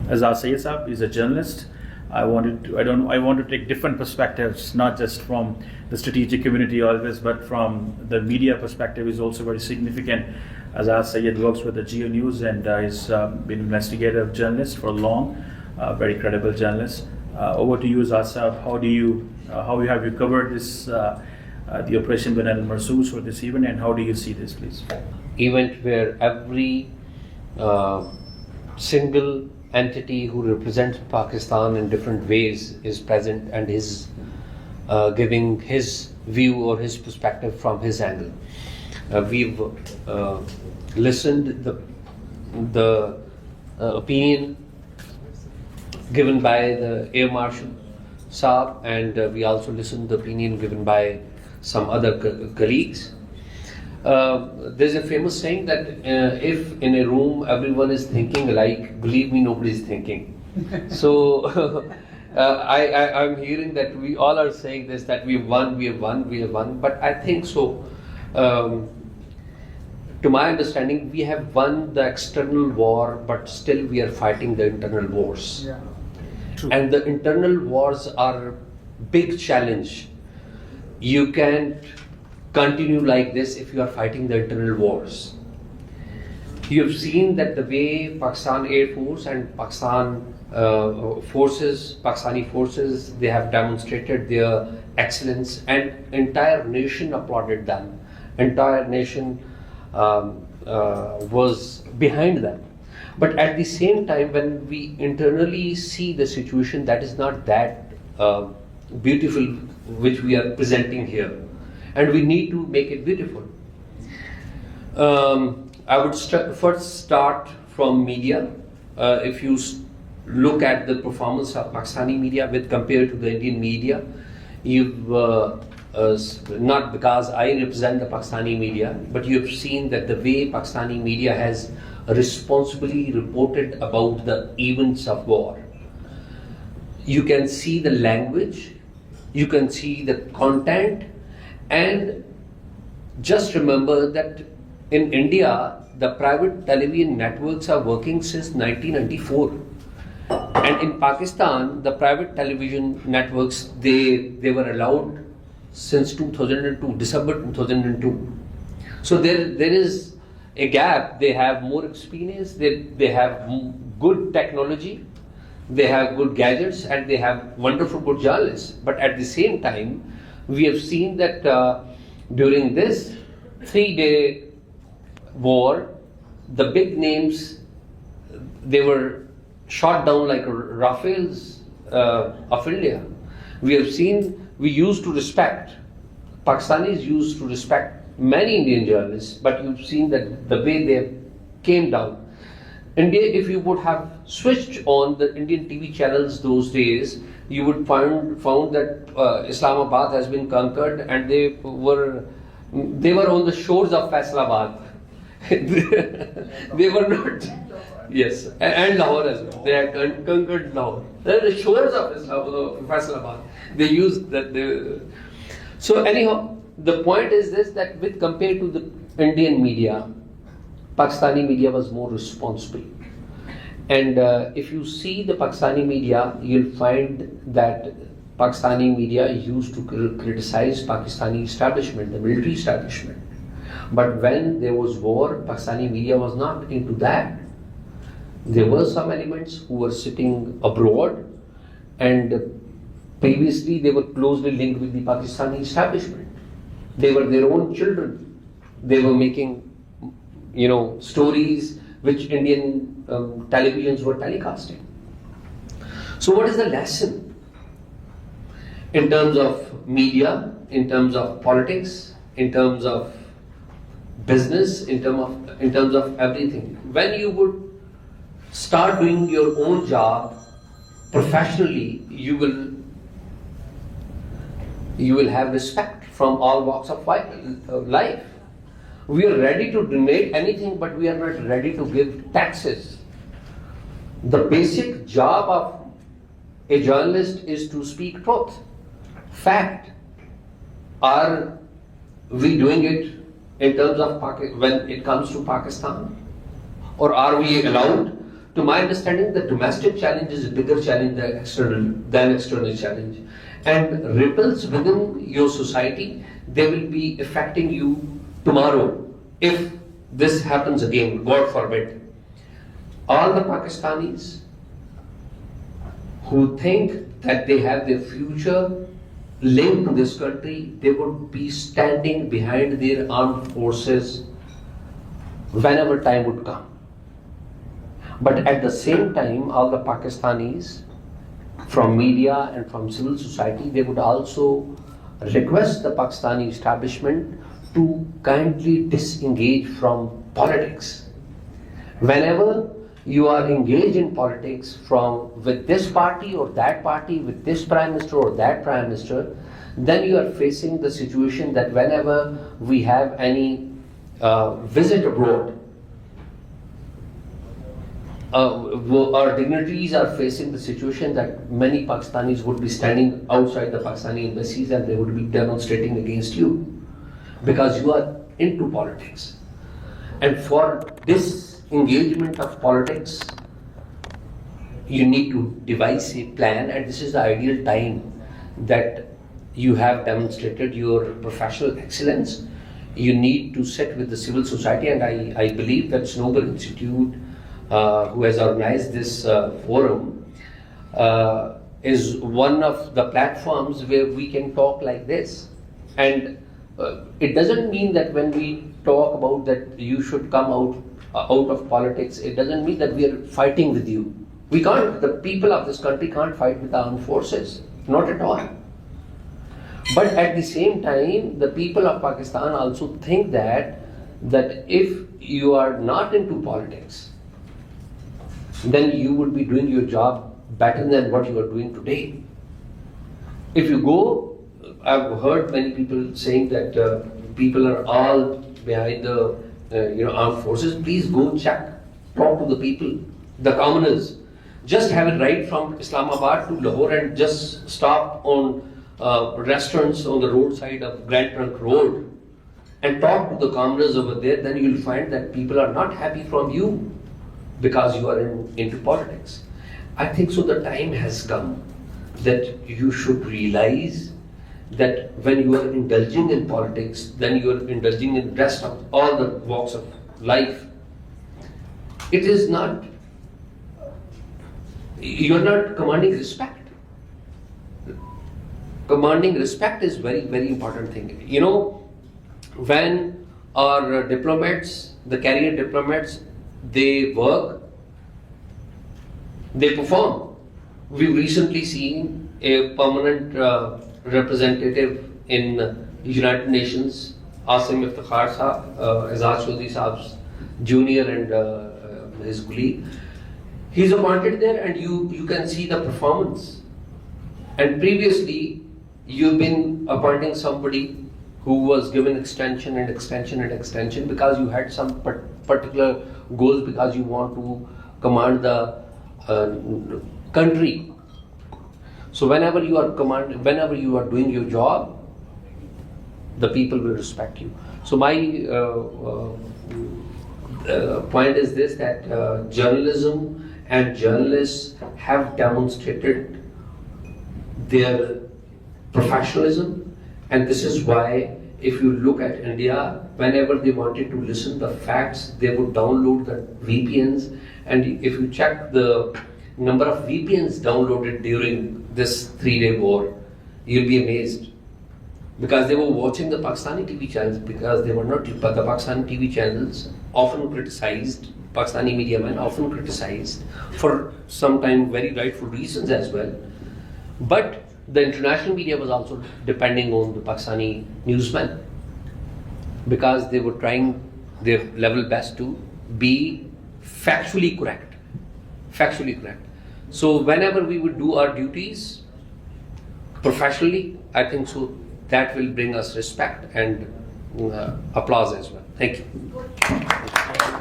Azad Sayyid Saab is a journalist. I want to take different perspectives, not just from the strategic community always, but from the media perspective is also very significant. Azad Sayyid works with the Geo News and is been investigative journalist for long, very credible journalist. Over to you, Azad Saab. How have you covered this, the operation Bin al-Marsus for this event, and how do you see this, please? Event where every single entity who represents Pakistan in different ways is present and is giving his view or his perspective from his angle. We've listened the opinion given by the Air Marshal Saab, and we also listened the opinion given by some other colleagues. There's a famous saying that if in a room everyone is thinking alike, believe me, nobody is thinking. So I'm hearing that we all are saying this, that we have won, but I think so. To my understanding, we have won the external war, but still we are fighting the internal wars. Yeah. True. And the internal wars are big challenge. You can't continue like this if you are fighting the internal wars. You have seen that the way Pakistan Air Force and Pakistani forces, they have demonstrated their excellence, and entire nation applauded them. Entire nation was behind them. But at the same time, when we internally see the situation, that is not that beautiful which we are presenting here, and we need to make it beautiful. I would first start from media. If you look at the performance of Pakistani media with compared to the Indian media, you've not because I represent the Pakistani media, but you have seen that the way Pakistani media has responsibly reported about the events of war. You can see the language, you can see the content, and just remember that in India, the private television networks are working since 1994. And in Pakistan, the private television networks, they were allowed since 2002, December 2002. So there is a gap. They have more experience, they have good technology, they have good gadgets, and they have wonderful good journalists. But at the same time, we have seen that during this 3-day war, the big names, they were shot down like Rafales of India. We have seen, we used to respect, Pakistanis used to respect many Indian journalists, but you've seen that the way they came down. India, if you would have switched on the Indian TV channels those days, you would found that Islamabad has been conquered, and they were on the shores of Faisalabad. They were not. Yes, and Lahore as well. They had conquered Lahore. They're the shores of Faisalabad. They used that. So anyhow, the point is this, that with compared to the Indian media, Pakistani media was more responsible. And if you see the Pakistani media, you'll find that Pakistani media used to criticize Pakistani establishment, the military establishment. But when there was war, Pakistani media was not into that. There were some elements who were sitting abroad, and previously they were closely linked with the Pakistani establishment. They were their own children. They were making, stories which Indian televisions were telecasting. So what is the lesson in terms of media, in terms of politics, in terms of business, in terms of everything? When you would start doing your own job professionally, you will have respect from all walks of life. We are ready to donate anything, but we are not ready to give taxes. The basic job of a journalist is to speak truth, fact. Are we doing it in terms of when it comes to Pakistan? Or are we allowed to my understanding, the domestic challenge is a bigger challenge than external challenge. And ripples within your society, they will be affecting you tomorrow if this happens again, God forbid. All the Pakistanis who think that they have their future linked to this country, they would be standing behind their armed forces whenever time would come. But at the same time, all the Pakistanis from media and from civil society, they would also request the Pakistani establishment to kindly disengage from politics. Whenever you are engaged in politics with this party or that party, with this prime minister or that prime minister, then you are facing the situation that whenever we have any visit abroad, our dignitaries are facing the situation that many Pakistanis would be standing outside the Pakistani embassies and they would be demonstrating against you because you are into politics. And for this engagement of politics, you need to devise a plan, and this is the ideal time that you have demonstrated your professional excellence. You need to sit with the civil society, and I believe that Snowball Institute, who has organized this forum, is one of the platforms where we can talk like this. And it doesn't mean that when we talk about that you should come out of politics, it doesn't mean that we are fighting with you. We can't, the people of this country can't fight with the armed forces, not at all. But at the same time, the people of Pakistan also think that if you are not into politics, then you would be doing your job better than what you are doing today. If you go, I've heard many people saying that people are all behind the armed forces. Please go check, talk to the people, the commoners. Just have it right from Islamabad to Lahore and just stop on restaurants on the roadside of Grand Trunk Road and talk to the commoners over there. Then you'll find that people are not happy from you because you are into politics. I think so the time has come that you should realize that when you are indulging in politics, then you are indulging in the rest of all the walks of life. It is not, you are not commanding respect. Commanding respect is very, very important thing. You know, when our diplomats, the career diplomats, they work, they perform. We've recently seen a permanent representative in United Nations, Asim Iftikhar Sahab, Azad Chaudhry Sahab's junior and his colleague. He's appointed there and you can see the performance. And previously, you've been appointing somebody who was given extension and extension and extension because you had some particular goals, because you want to command the country. So whenever you are doing your job, the people will respect you. So my point is this, that journalism and journalists have demonstrated their professionalism, and this is why if you look at India, whenever they wanted to listen the facts, they would download the VPNs, and if you check the number of VPNs downloaded during this 3-day war, you'll be amazed. Because they were watching the Pakistani TV channels, because they were not, but the Pakistani TV channels often criticized, Pakistani media men often criticized, for sometimes very rightful reasons as well. But the international media was also depending on the Pakistani newsmen, because they were trying their level best to be factually correct. Factually correct. So whenever we would do our duties professionally, I think so that will bring us respect and applause as well. Thank you.